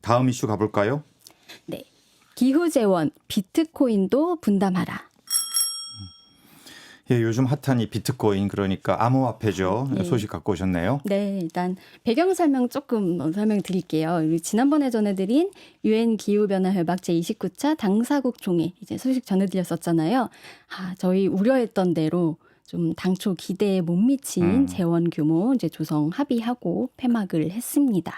다음 이슈 가볼까요? 네. 기후재원, 비트코인도 분담하라. 예, 요즘 핫한 이 비트코인 그러니까 암호화폐죠. 네. 소식 갖고 오셨네요. 네, 일단 배경 설명 조금 설명드릴게요. 우리 지난번에 전해드린 유엔 기후변화 협약 제29차 당사국 총회 이제 소식 전해드렸었잖아요. 저희 우려했던 대로 좀 당초 기대에 못 미친 재원 규모 이제 조성 합의하고 폐막을 했습니다.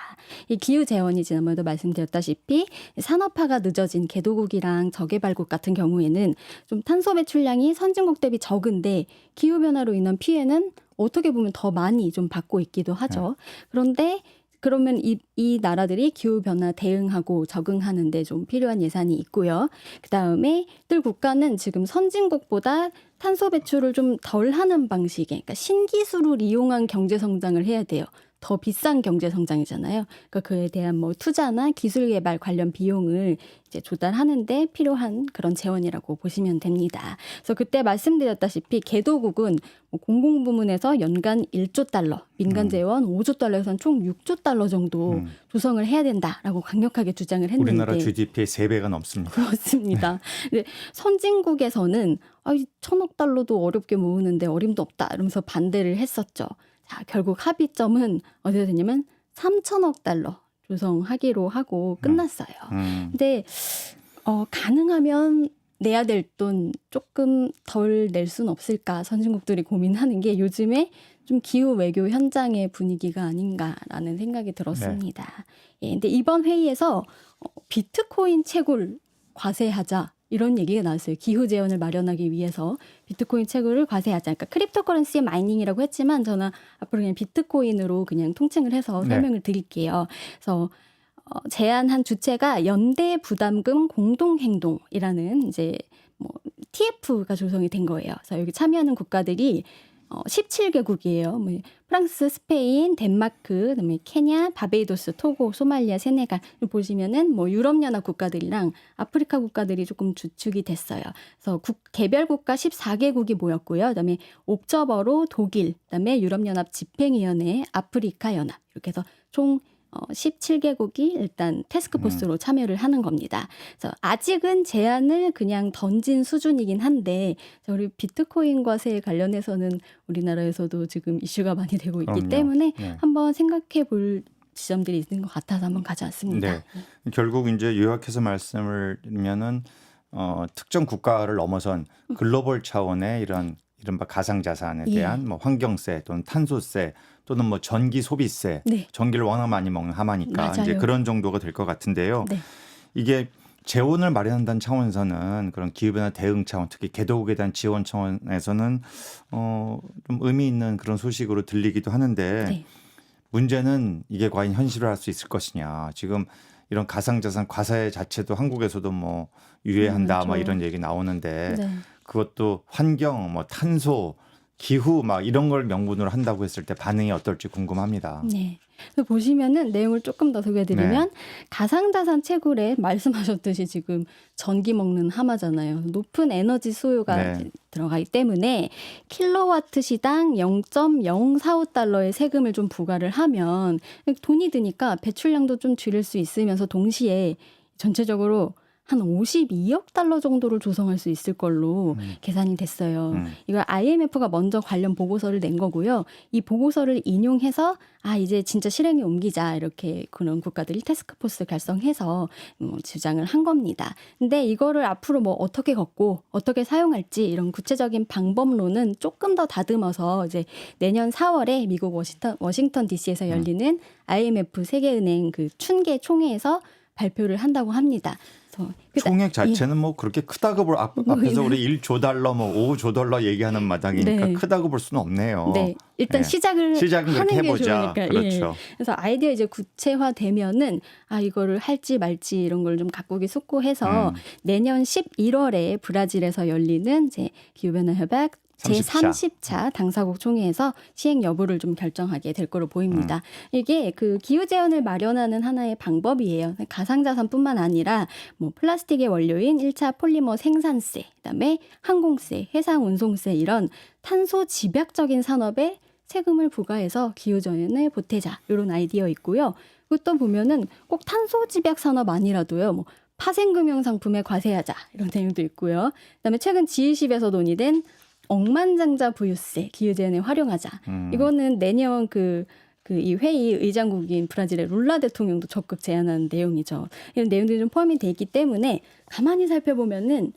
이 기후 재원이 지난번에도 말씀드렸다시피 산업화가 늦어진 개도국이랑 저개발국 같은 경우에는 좀 탄소 배출량이 선진국 대비 적은데 기후 변화로 인한 피해는 어떻게 보면 더 많이 좀 받고 있기도 하죠. 그런데 그러면 이 나라들이 기후변화 대응하고 적응하는데 좀 필요한 예산이 있고요. 그다음에 늘 국가는 지금 선진국보다 탄소 배출을 좀 덜 하는 방식의 그러니까 신기술을 이용한 경제 성장을 해야 돼요. 더 비싼 경제 성장이잖아요. 그러니까 그에 대한 뭐 투자나 기술 개발 관련 비용을 이제 조달하는데 필요한 그런 재원이라고 보시면 됩니다. 그래서 그때 말씀드렸다시피 개도국은 뭐 공공부문에서 연간 1조 달러, 민간 재원 5조 달러에서 총 6조 달러 정도 조성을 해야 된다라고 강력하게 주장을 했는데 우리나라 GDP의 3배가 넘습니다. 그렇습니다. 근데 선진국에서는 1,000억 달러도 어렵게 모으는데 어림도 없다 이러면서 반대를 했었죠. 자, 결국 합의점은 어디서 됐냐면 3,000억 달러 조성하기로 하고 끝났어요. 근데 가능하면 내야 될 돈 조금 덜 낼 수는 없을까 선진국들이 고민하는 게 요즘에 좀 기후 외교 현장의 분위기가 아닌가라는 생각이 들었습니다. 네. 예, 근데 이번 회의에서 비트코인 채굴 과세하자 이런 얘기가 나왔어요. 기후 재원을 마련하기 위해서 비트코인 채굴을 과세하자. 그러니까 크립토커런시의 마이닝이라고 했지만 저는 앞으로 그냥 비트코인으로 그냥 통칭을 해서 설명을 드릴게요. 그래서 제안한 주체가 연대 부담금 공동행동이라는 이제 뭐 TF가 조성이 된 거예요. 그래서 여기 참여하는 국가들이 17개국이에요. 뭐 프랑스, 스페인, 덴마크, 그다음에 케냐, 바베이도스, 토고, 소말리아, 세네갈 보시면은 뭐 유럽연합 국가들이랑 아프리카 국가들이 조금 주축이 됐어요. 그래서 개별 국가 14개국이 모였고요. 그다음에 옵저버로 독일, 그다음에 유럽연합 집행위원회, 아프리카 연합 이렇게 해서 총 17개국이 일단 태스크포스로 참여를 하는 겁니다. 그래서 아직은 제안을 그냥 던진 수준이긴 한데 우리 비트코인 과세에 관련해서는 우리나라에서도 지금 이슈가 많이 되고 있기 그럼요. 때문에 네. 한번 생각해 볼 지점들이 있는 것 같아서 한번 가져왔습니다. 네. 결국 이제 요약해서 말씀을 드리면은 특정 국가를 넘어선 글로벌 차원의 이런 이른바 가상자산에 대한 뭐 환경세 또는 탄소세 또는 뭐 전기 소비세, 네. 전기를 워낙 많이 먹는 하마니까 맞아요. 이제 그런 정도가 될 것 같은데요. 네. 이게 재원을 마련한다는 차원에서는 그런 기후변화 대응 차원, 특히 개도국에 대한 지원 차원에서는 좀 의미 있는 그런 소식으로 들리기도 하는데 네. 문제는 이게 과연 현실화할 수 있을 것이냐. 지금 이런 가상자산 과세 자체도 한국에서도 뭐 유예한다, 그렇죠. 뭐 이런 얘기 나오는데 네. 그것도 환경, 뭐 탄소, 기후 막 이런 걸 명분으로 한다고 했을 때 반응이 어떨지 궁금합니다. 네. 그래서 보시면은 내용을 조금 더 소개해드리면 가상자산 채굴에 말씀하셨듯이 지금 전기 먹는 하마잖아요. 높은 에너지 수요가 이제 들어가기 때문에 킬로와트 시당 0.045달러의 세금을 좀 부과를 하면 돈이 드니까 배출량도 좀 줄일 수 있으면서 동시에 전체적으로 한 52억 달러 정도를 조성할 수 있을 걸로 계산이 됐어요. 이걸 IMF가 먼저 관련 보고서를 낸 거고요. 이 보고서를 인용해서 이제 진짜 실행에 옮기자 이렇게 그런 국가들이 태스크포스 결성해서 주장을 한 겁니다. 근데 이거를 앞으로 뭐 어떻게 걷고 어떻게 사용할지 이런 구체적인 방법론은 조금 더 다듬어서 이제 내년 4월에 미국 워싱턴 DC에서 열리는 IMF 세계은행 그 춘계 총회에서 발표를 한다고 합니다. 총액 자체는 뭐 그렇게 크다고 앞에서 우리 1조 달러 뭐 5조 달러 얘기하는 마당이니까 네. 크다고 볼 수는 없네요. 네. 일단 시작은 그렇게 하는 게 해보자. 좋으니까. 그렇죠. 그래서 아이디어 이제 구체화되면은 이거를 할지 말지 이런 걸 좀 각국이 숙고해서 내년 11월에 브라질에서 열리는 이제 기후변화 협약 제30차 당사국 총회에서 시행 여부를 좀 결정하게 될 거로 보입니다. 이게 그 기후 재원을 마련하는 하나의 방법이에요. 가상자산뿐만 아니라 뭐 플라스틱의 원료인 1차 폴리머 생산세, 그다음에 항공세, 해상 운송세 이런 탄소 집약적인 산업에 세금을 부과해서 기후 재원을 보태자 이런 아이디어 있고요. 그리고 또 보면은 꼭 탄소 집약 산업 아니라도요. 뭐 파생금융 상품에 과세하자 이런 내용도 있고요. 그다음에 최근 G20에서 논의된 억만장자 부유세 기후 제한에 활용하자. 이거는 내년 이 회의 의장국인 브라질의 룰라 대통령도 적극 제안하는 내용이죠. 이런 내용들이 좀 포함이 돼 있기 때문에 가만히 살펴보면은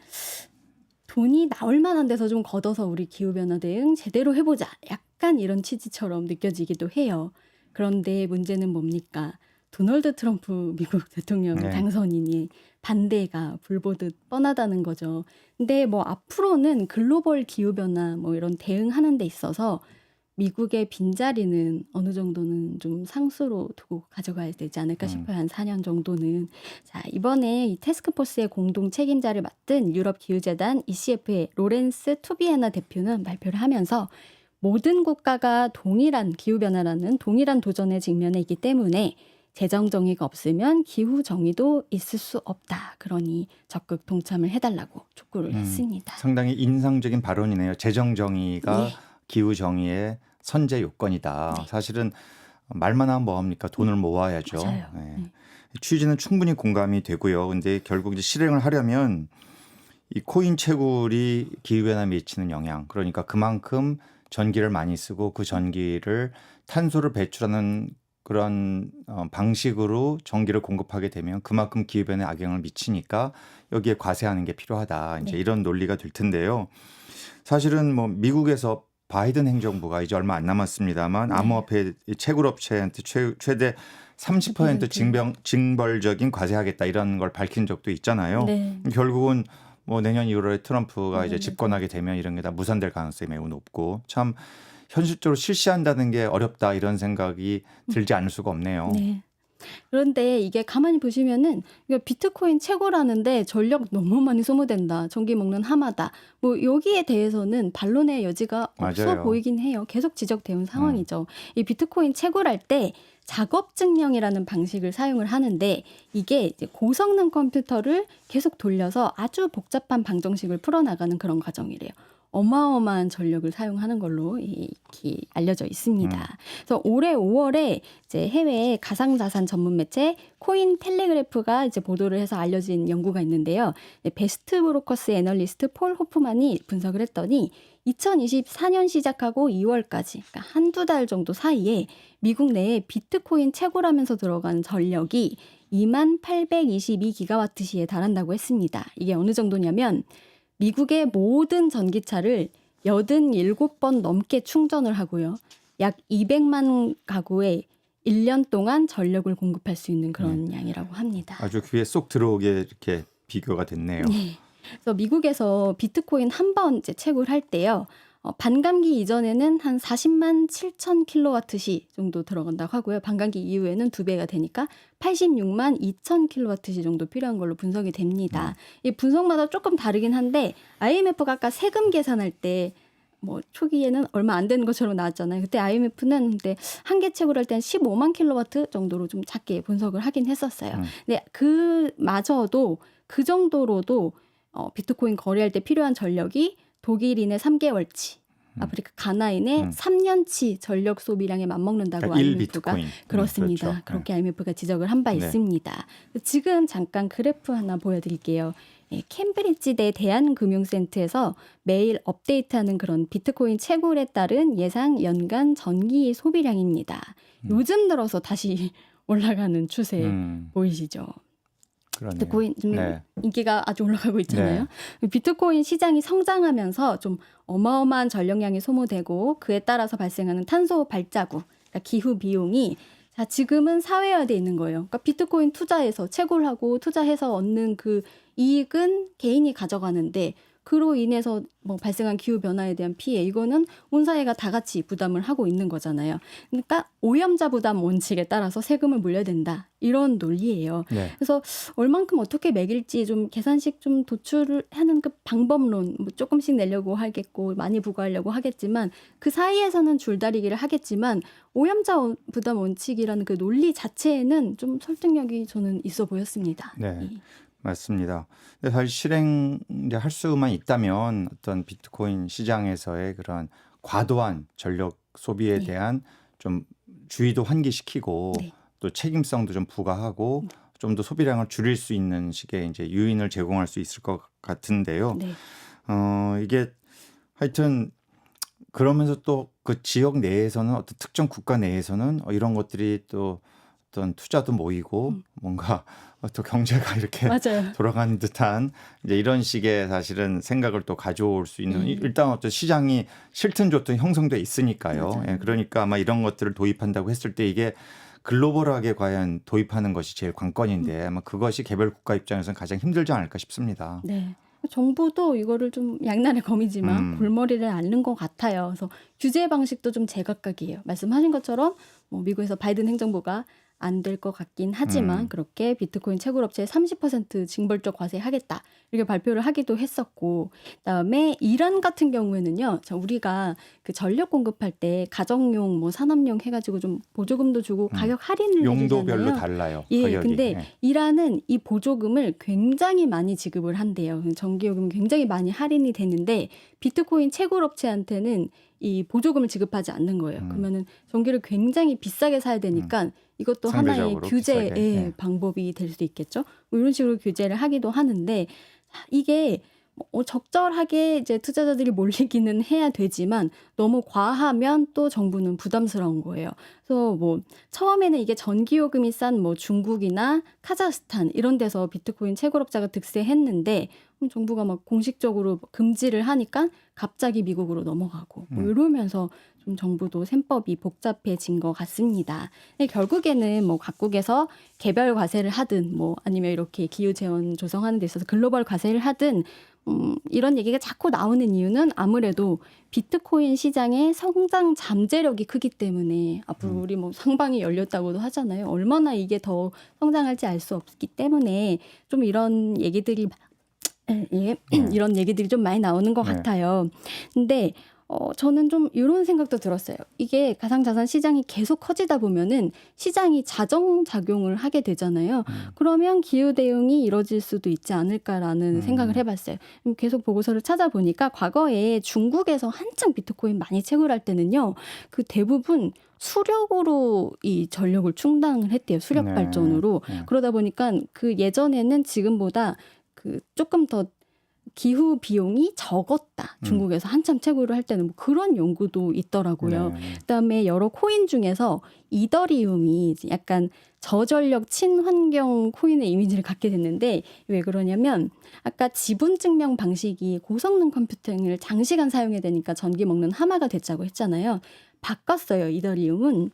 돈이 나올 만한 데서 좀 걷어서 우리 기후변화 대응 제대로 해보자. 약간 이런 취지처럼 느껴지기도 해요. 그런데 문제는 뭡니까? 도널드 트럼프 미국 대통령 네. 당선인이 반대가 불보듯 뻔하다는 거죠. 근데 뭐 앞으로는 글로벌 기후변화 뭐 이런 대응하는 데 있어서 미국의 빈자리는 어느 정도는 좀 상수로 두고 가져가야 되지 않을까 싶어요. 한 4년 정도는. 자, 이번에 이 태스크포스의 공동 책임자를 맡은 유럽 기후재단 ECF의 로렌스 투비에나 대표는 발표를 하면서 모든 국가가 동일한 기후변화라는 동일한 도전에 직면해 있기 때문에 재정 정의가 없으면 기후 정의도 있을 수 없다. 그러니 적극 동참을 해달라고 촉구를 했습니다. 상당히 인상적인 발언이네요. 재정 정의가 예. 기후 정의의 선제 요건이다. 네. 사실은 말만 하면 뭐합니까? 돈을 모아야죠. 맞아요. 네. 네. 취지는 충분히 공감이 되고요. 근데 결국 이제 실행을 하려면 이 코인 채굴이 기후변화에 미치는 영향, 그러니까 그만큼 전기를 많이 쓰고 그 전기를 탄소를 배출하는 그런 방식으로 전기를 공급하게 되면 그만큼 기후변화에 악영향을 미치니까 여기에 과세하는 게 필요하다. 이제 네. 이런 논리가 될 텐데요. 사실은 뭐 미국에서 바이든 행정부가 이제 얼마 안 남았습니다만 네. 암호화폐 채굴 업체한테 최대 30% 징벌적인 과세하겠다 이런 걸 밝힌 적도 있잖아요. 네. 결국은 뭐 내년 1월에 트럼프가 이제 네, 집권하게 되면 이런 게 다 무산될 가능성이 매우 높고 참 현실적으로 실시한다는 게 어렵다 이런 생각이 들지 않을 수가 없네요. 네. 그런데 이게 가만히 보시면은 이거 비트코인 채굴하는데 전력 너무 많이 소모된다. 전기 먹는 하마다. 뭐 여기에 대해서는 반론의 여지가 없어 맞아요. 보이긴 해요. 계속 지적되는 상황이죠. 이 비트코인 채굴할 때 작업 증명이라는 방식을 사용을 하는데 이게 이제 고성능 컴퓨터를 계속 돌려서 아주 복잡한 방정식을 풀어나가는 그런 과정이래요. 어마어마한 전력을 사용하는 걸로 이렇게 알려져 있습니다. 그래서 올해 5월에 이제 해외 가상자산 전문 매체 코인 텔레그래프가 이제 보도를 해서 알려진 연구가 있는데요. 베스트 브로커스 애널리스트 폴 호프만이 분석을 했더니 2024년 시작하고 2월까지 그러니까 한두 달 정도 사이에 미국 내에 비트코인 채굴하면서 들어가는 전력이 2822기가와트시에 달한다고 했습니다. 이게 어느 정도냐면 미국의 모든 전기차를 87번 넘게 충전을 하고요. 약 200만 가구에 1년 동안 전력을 공급할 수 있는 그런 양이라고 합니다. 아주 귀에 쏙 들어오게 이렇게 비교가 됐네요. 네. 그래서 미국에서 비트코인 한 번 이제 채굴할 때요. 반감기 이전에는 한 40만 7천 킬로와트시 정도 들어간다고 하고요. 반감기 이후에는 2배가 되니까 86만 2천 킬로와트시 정도 필요한 걸로 분석이 됩니다. 이 분석마다 조금 다르긴 한데 IMF가 아까 세금 계산할 때 뭐 초기에는 얼마 안 되는 것처럼 나왔잖아요. 그때 IMF는 근데 한 개 채굴할 때는 15만 킬로와트 정도로 좀 작게 분석을 하긴 했었어요. 근데 그마저도 그 정도로도 비트코인 거래할 때 필요한 전력이 독일인의 3개월치, 아프리카 가나인의 3년치 전력 소비량에 맞먹는다고 그러니까 IMF가 1비트코인. 그렇습니다. 그렇죠. 그렇게 IMF가 지적을 한 바 네. 있습니다. 지금 잠깐 그래프 하나 보여드릴게요. 예, 캠브리지대 대한금융센터에서 매일 업데이트하는 그런 비트코인 채굴에 따른 예상 연간 전기 소비량입니다. 요즘 들어서 다시 올라가는 추세 보이시죠? 그러네요. 비트코인 좀 네. 인기가 아주 올라가고 있잖아요. 비트코인 시장이 성장하면서 좀 어마어마한 전력량이 소모되고 그에 따라서 발생하는 탄소 발자국, 그러니까 기후 비용이 자 지금은 사회화돼 있는 거예요. 그러니까 비트코인 투자해서 채굴하고 투자해서 얻는 그 이익은 개인이 가져가는데 그로 인해서 뭐 발생한 기후 변화에 대한 피해 이거는 온 사회가 다 같이 부담을 하고 있는 거잖아요. 그러니까 오염자 부담 원칙에 따라서 세금을 물려야 된다. 이런 논리예요. 네. 그래서 얼만큼 어떻게 매길지 좀 계산식 좀 도출을 하는 그 방법론 뭐 조금씩 내려고 하겠고 많이 부과하려고 하겠지만 그 사이에서는 줄다리기를 하겠지만 오염자 부담 원칙이라는 그 논리 자체에는 좀 설득력이 저는 있어 보였습니다. 네. 맞습니다. 근데 사실 실행할 수만 있다면 어떤 비트코인 시장에서의 그런 과도한 전력 소비에 네. 대한 좀 주의도 환기시키고 네. 또 책임성도 좀 부과하고 좀 더 소비량을 줄일 수 있는 식의 이제 유인을 제공할 수 있을 것 같은데요. 네. 이게 하여튼 그러면서 또 그 지역 내에서는 어떤 특정 국가 내에서는 이런 것들이 또 어떤 투자도 모이고 뭔가 또 경제가 이렇게 맞아요. 돌아가는 듯한 이제 이런 식의 사실은 생각을 또 가져올 수 있는 일단 어떤 시장이 싫든 좋든 형성돼 있으니까요. 맞아요. 예, 그러니까 아마 이런 것들을 도입한다고 했을 때 이게 글로벌하게 과연 도입하는 것이 제일 관건인데 아마 그것이 개별 국가 입장에서는 가장 힘들지 않을까 싶습니다. 네. 정부도 이거를 좀 양날의 검이지만 골머리를 앓는 것 같아요. 그래서 규제 방식도 좀 제각각이에요. 말씀하신 것처럼 뭐 미국에서 바이든 행정부가 안 될 것 같긴 하지만 그렇게 비트코인 채굴업체에 30% 징벌적 과세하겠다 이렇게 발표를 하기도 했었고, 그다음에 이란 같은 경우에는요, 우리가 그 전력 공급할 때 가정용, 뭐 산업용 해가지고 좀 보조금도 주고 가격 할인을 용도별로 해주잖아요. 달라요. 예, 가격이. 근데 예. 이란은 이 보조금을 굉장히 많이 지급을 한대요. 전기요금 굉장히 많이 할인이 되는데 비트코인 채굴업체한테는 이 보조금을 지급하지 않는 거예요. 그러면은 전기를 굉장히 비싸게 사야 되니까 이것도 하나의 상대적으로 규제의 비싸게. 예. 방법이 될 수 있겠죠. 뭐 이런 식으로 규제를 하기도 하는데 이게 적절하게 이제 투자자들이 몰리기는 해야 되지만 너무 과하면 또 정부는 부담스러운 거예요. 그래서 뭐 처음에는 이게 전기요금이 싼 뭐 중국이나 카자흐스탄 이런 데서 비트코인 채굴업자가 득세했는데 정부가 막 공식적으로 금지를 하니까 갑자기 미국으로 넘어가고 뭐 이러면서 좀 정부도 셈법이 복잡해진 것 같습니다. 근데 결국에는 뭐 각국에서 개별 과세를 하든 뭐 아니면 이렇게 기후 재원 조성하는 데 있어서 글로벌 과세를 하든 이런 얘기가 자꾸 나오는 이유는 아무래도 비트코인 시장의 성장 잠재력이 크기 때문에 앞으로 우리 뭐 상방이 열렸다고도 하잖아요. 얼마나 이게 더 성장할지 알 수 없기 때문에 좀 이런 얘기들이 이런 얘기들이 좀 많이 나오는 것 네. 같아요. 근데 저는 좀 이런 생각도 들었어요. 이게 가상자산 시장이 계속 커지다 보면은 시장이 자정작용을 하게 되잖아요. 그러면 기후 대응이 이뤄질 수도 있지 않을까라는 생각을 해봤어요. 계속 보고서를 찾아보니까 과거에 중국에서 한창 비트코인 많이 채굴할 때는요, 그 대부분 수력으로 이 전력을 충당을 했대요. 수력 네. 발전으로. 네. 그러다 보니까 그 예전에는 지금보다 그 조금 더 기후 비용이 적었다. 중국에서 한참 채굴을 할 때는 뭐 그런 연구도 있더라고요. 네. 그다음에 여러 코인 중에서 이더리움이 약간 저전력 친환경 코인의 이미지를 갖게 됐는데 왜 그러냐면 아까 지분 증명 방식이 고성능 컴퓨팅을 장시간 사용해야 되니까 전기 먹는 하마가 됐다고 했잖아요. 바꿨어요. 이더리움은.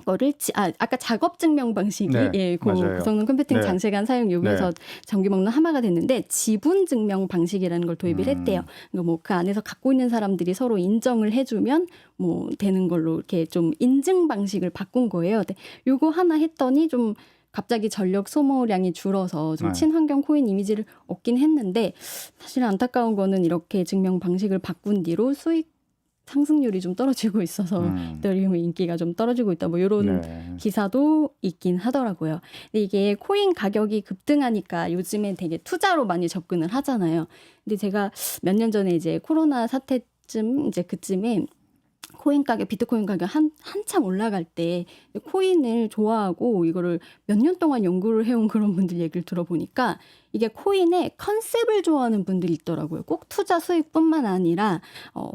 거를 아까 작업 증명 방식이 네, 맞아요. 고성능 컴퓨팅 네. 장시간 사용 요구해서 전기 먹는 하마가 됐는데 지분 증명 방식이라는 걸 도입을 했대요. 그러니까 뭐 그 안에서 갖고 있는 사람들이 서로 인정을 해주면 뭐 되는 걸로 이렇게 좀 인증 방식을 바꾼 거예요. 근데 요거 하나 했더니 좀 갑자기 전력 소모량이 줄어서 좀 네. 친환경 코인 이미지를 얻긴 했는데 사실 안타까운 거는 이렇게 증명 방식을 바꾼 뒤로 수익 상승률이 좀 떨어지고 있어서 이더리움의 인기가 좀 떨어지고 있다. 뭐 이런 네. 기사도 있긴 하더라고요. 근데 이게 코인 가격이 급등하니까 요즘엔 되게 투자로 많이 접근을 하잖아요. 근데 제가 몇 년 전에 이제 코로나 사태쯤 이제 그쯤에 코인 가격, 비트코인 가격 한참 올라갈 때 코인을 좋아하고 이거를 몇 년 동안 연구를 해온 그런 분들 얘기를 들어보니까 이게 코인의 컨셉을 좋아하는 분들이 있더라고요. 꼭 투자 수익뿐만 아니라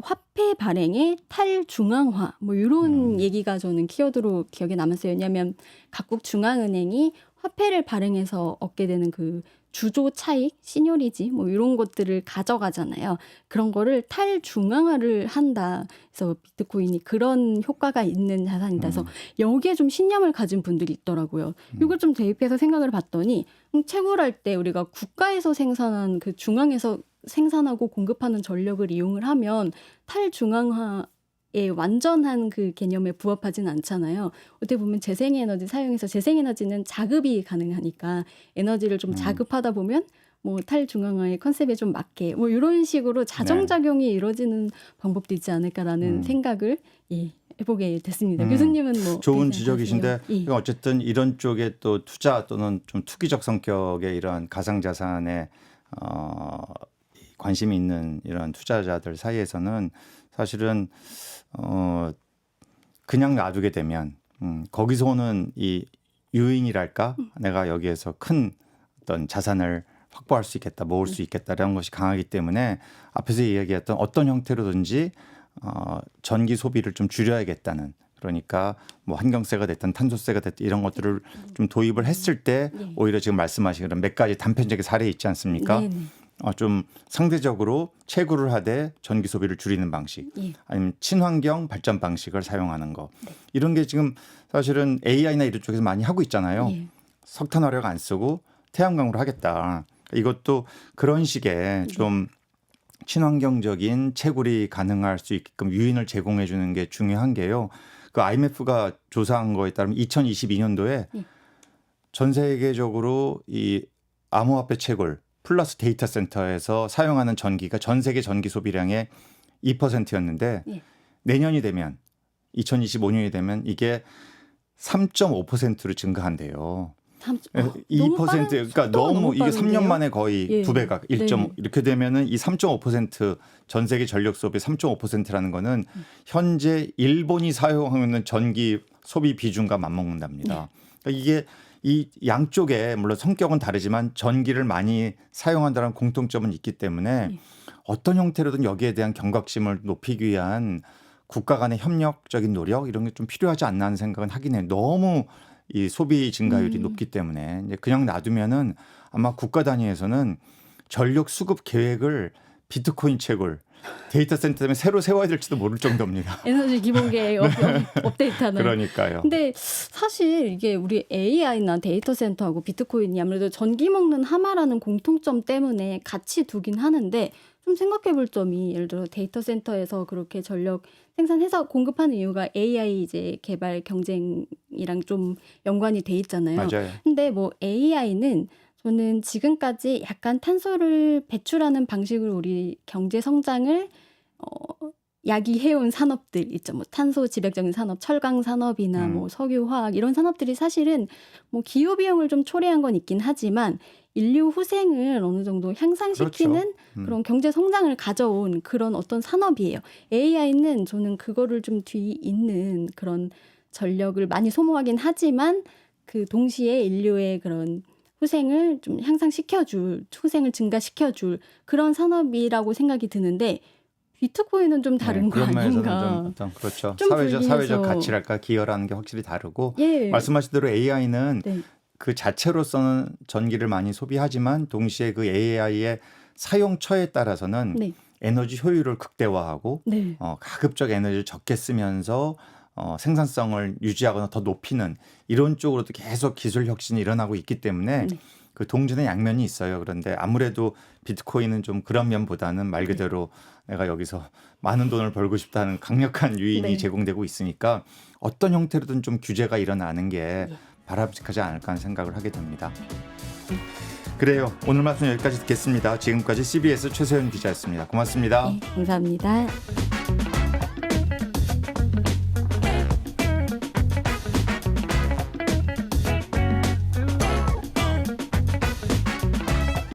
화폐 발행의 탈중앙화 뭐 이런 얘기가 저는 키워드로 기억에 남았어요. 왜냐하면 각국 중앙은행이 화폐를 발행해서 얻게 되는 그 주조 차익, 시뇨리지 뭐 이런 것들을 가져가잖아요. 그런 거를 탈중앙화를 한다. 그래서 비트코인이 그런 효과가 있는 자산이다. 그래서 여기에 좀 신념을 가진 분들이 있더라고요. 이걸 좀 대입해서 생각을 봤더니 채굴할 때 우리가 국가에서 생산한 그 중앙에서 생산하고 공급하는 전력을 이용을 하면 탈중앙화 완전한 그 개념에 부합하진 않잖아요. 어떻게 보면 재생에너지 사용해서 재생에너지는 자급이 가능하니까 에너지를 좀 자급하다 보면 뭐 탈중앙화의 컨셉에 좀 맞게 뭐 이런 식으로 자정작용이 이루어지는 방법도 있지 않을까라는 생각을 해보게 됐습니다. 교수님은 뭐 좋은 어떻게 지적이신데 생각하세요? 예. 어쨌든 이런 쪽에 또 투자 또는 좀 투기적 성격의 이런 가상자산에 관심이 있는 이런 투자자들 사이에서는 사실은 그냥 놔두게 되면 거기서 오는 이 유인이랄까? 내가 여기에서 큰 어떤 자산을 확보할 수 있겠다, 모을 수 있겠다라는 것이 강하기 때문에 앞에서 이야기했던 어떤 형태로든지 전기 소비를 좀 줄여야겠다는, 그러니까 뭐 환경세가 됐든 탄소세가 됐든 이런 것들을 좀 도입을 했을 때 네. 오히려 지금 말씀하신 그런 몇 가지 단편적인 사례 있지 않습니까? 네네. 좀 상대적으로 채굴을 하되 전기 소비를 줄이는 방식, 예. 아니면 친환경 발전 방식을 사용하는 거, 이런 게 지금 사실은 AI나 이런 쪽에서 많이 하고 있잖아요. 예. 석탄 화력 안 쓰고 태양광으로 하겠다. 이것도 그런 식의 좀 친환경적인 채굴이 가능할 수 있게끔 유인을 제공해 주는 게 중요한 게요. 그 IMF가 조사한 거에 따르면 2022년도에 예. 전 세계적으로 이 암호화폐 채굴 플러스 데이터 센터에서 사용하는 전기가 전 세계 전기 소비량의 2%였는데 예. 내년이 되면 2025년이 되면 이게 3.5%로 증가한대요. 2% 그러니까 너무 이게 3년 만에 거의 예. 2배가 1.5 이렇게 되면은 이 3.5%전 세계 전력 소비 3.5%라는 거는 현재 일본이 사용하는 전기 소비 비중과 맞먹는답니다. 그러니까 이게 이 양쪽에 물론 성격은 다르지만 전기를 많이 사용한다는 공통점은 있기 때문에 어떤 형태로든 여기에 대한 경각심을 높이기 위한 국가 간의 협력적인 노력 이런 게 좀 필요하지 않나 하는 생각은 하긴 해요. 너무 이 소비 증가율이 높기 때문에 이제 그냥 놔두면은 아마 국가 단위에서는 전력 수급 계획을 비트코인 채굴 데이터 센터 때문에 새로 세워야 될지도 모를 정도입니다. 에너지 기본계획 업데이트하는. 그러니까요. 근데 사실 이게 우리 AI나 데이터 센터하고 비트코인이 아무래도 전기 먹는 하마라는 공통점 때문에 같이 두긴 하는데 좀 생각해 볼 점이 예를 들어 데이터 센터에서 그렇게 전력 생산해서 공급하는 이유가 AI 이제 개발 경쟁이랑 좀 연관이 돼 있잖아요. 맞아요. 근데 뭐 AI는 저는 지금까지 약간 탄소를 배출하는 방식으로 우리 경제 성장을 야기해온 산업들 있죠. 뭐 탄소 지배적인 산업, 철강 산업이나 뭐 석유, 화학 이런 산업들이 사실은 뭐 기후 비용을 좀 초래한 건 있긴 하지만 인류 후생을 어느 정도 향상시키는 그런 경제 성장을 가져온 그런 어떤 산업이에요. AI는 저는 그거를 좀 뒤있는 그런 전력을 많이 소모하긴 하지만 그 동시에 인류의 그런 후생을 좀 향상시켜줄, 후생을 증가시켜줄 그런 산업이라고 생각이 드는데 비트코인은 좀 다른 거 그런 면에서는 아닌가. 좀 어떤 그렇죠. 좀 사회적 분리해서. 가치랄까 기여라는 게 확실히 다르고 예. 말씀하신 대로 AI는 네. 그 자체로서는 전기를 많이 소비하지만 동시에 그 AI의 사용처에 따라서는 네. 에너지 효율을 극대화하고 네. 가급적 에너지를 적게 쓰면서 생산성을 유지하거나 더 높이는 이런 쪽으로도 계속 기술 혁신이 일어나고 있기 때문에 네. 그 동전의 양면이 있어요. 그런데 아무래도 비트코인은 좀 그런 면보다는 말 그대로 내가 여기서 많은 돈을 벌고 싶다는 강력한 유인이 네. 제공되고 있으니까 어떤 형태로든 좀 규제가 일어나는 게 바람직하지 않을까 하는 생각을 하게 됩니다. 그래요. 오늘 말씀 여기까지 듣겠습니다. 지금까지 CBS 최세현 기자였습니다. 고맙습니다. 네, 감사합니다.